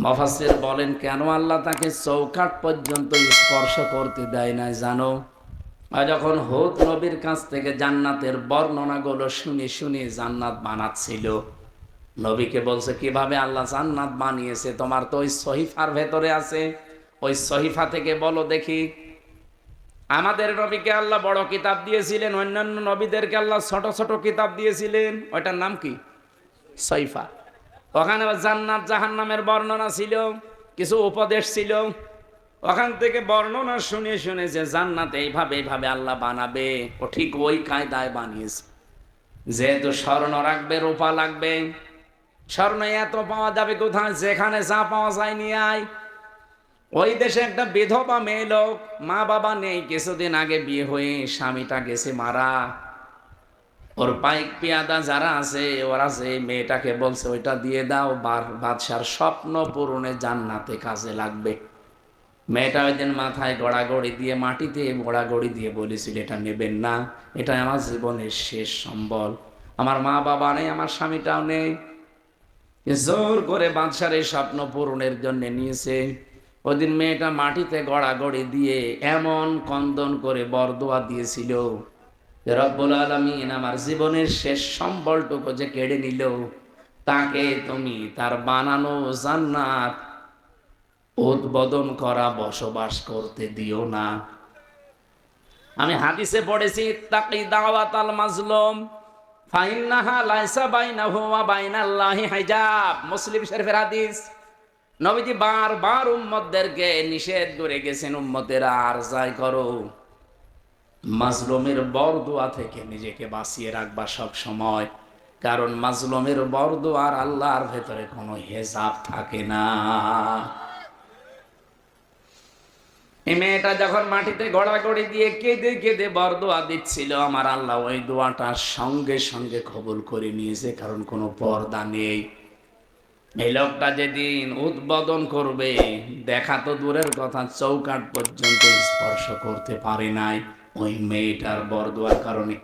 মুফাসসির বলেন কেন আল্লাহ তাকে চৌকাঠ পর্যন্ত স্পর্শ করতে দেয় না জানো? আর যখন হুদ নবীর কাছ থেকে জান্নাতের বর্ণনাগুলো শুনে শুনে জান্নাত বানাচ্ছিল, নবীকে বলছে কিভাবে আল্লাহ জান্নাত বানিয়েছে, তোমার তো ওই সহিফার ভেতরে আছে, ওই সহিফা থেকে বলো দেখি। আমাদের নবীকে আল্লাহ বড় কিতাব দিয়েছিলেন, অন্যান্য নবীদেরকে আল্লাহ ছোট ছোট কিতাব দিয়েছিলেন, ওইটার নাম কি? সহিফা। ওখানে জান্নাত জাহান্নামের বর্ণনা ছিল, কিছু উপদেশ ছিল। ওখান থেকে বর্ণনা শুনে শুনে যে জান্নাত এইভাবে এইভাবে আল্লাহ বানাবে, ও ঠিক ওই কায়দায় বানিয়েছে। যেহেতু স্বর্ণ রাখবে, রূপা লাগবে। স্বর্ণ এত পাওয়া যাবে কোথায়? যেখানে যা পাওয়া যায় নিয়ে আয়। ওই দেশে একটা বিধবা মেয়ে লোক, মা বাবা নেই, কিছুদিন আগে বিয়ে হয়ে স্বামীটা গেছে মারা। ওর পাইক পেয়াদা যারা আছে ওরা যে মেয়েটাকে বলছে ওইটা দিয়ে দাও, বাদশার স্বপ্ন পূরণে জান্নাতে কাজে লাগবে। মেয়েটা ওই দিন মাথায় গড়াগড়ি দিয়ে, মাটিতে গড়াগড়ি দিয়ে বলেছিল এটা নেবেন না, এটা আমার জীবনের শেষ সম্বল। আমার মা বাবা নেই, আমার স্বামীটাও নেই। জোর করে বাদশার এই স্বপ্ন পূরণের জন্য নিয়েছে। ওই দিন মেয়েটা মাটিতে গড়াগড়ি দিয়ে এমন কন্দন করে বরদোয়া দিয়েছিল, রব্বুল আলামিন আমার জীবনের শেষ সম্বলটুকু যে কেড়ে নিল, তাকে তুমি তার বানানো জান্নাত উদ্বোধন করা বসবাস করতে দিও না। আমি হাদিসে পড়েছি তাকি দাওয়াতাল মাজলুম ফাইন্নাহা লাইসা বাইনাহু ওয়া বাইনাল্লাহি হিজাব। মুসলিম শরীফের হাদিস। নবীজি বারবার উম্মতদেরকে নিষেধ করে গেছেন, উম্মতেরা আর যাই করো, মাজলুমের বরদোয়া থেকে নিজেকে বাঁচিয়ে রাখবা সব সময়, কারণ মাজলুমের বরদোয়ার আল্লাহর ভেতরে কোনো হেজাব থাকে না। এই মেয়েটা যখন মাটিতে গড়াগড়ি দিয়ে কেঁদে কেঁদে বরদোয়া দিচ্ছিল, আমার আল্লাহ ওই দোয়াটা সঙ্গে সঙ্গে কবুল করে নিয়েছে, কারণ কোনো পর্দা নেই। এই লোকটা যেদিন উদ্বোধন করবে, দেখা তো দূরের কথা, চৌকাঠ পর্যন্ত স্পর্শ করতে পারে নাই ওই মেয়েটার বরদোয়ার কারণে।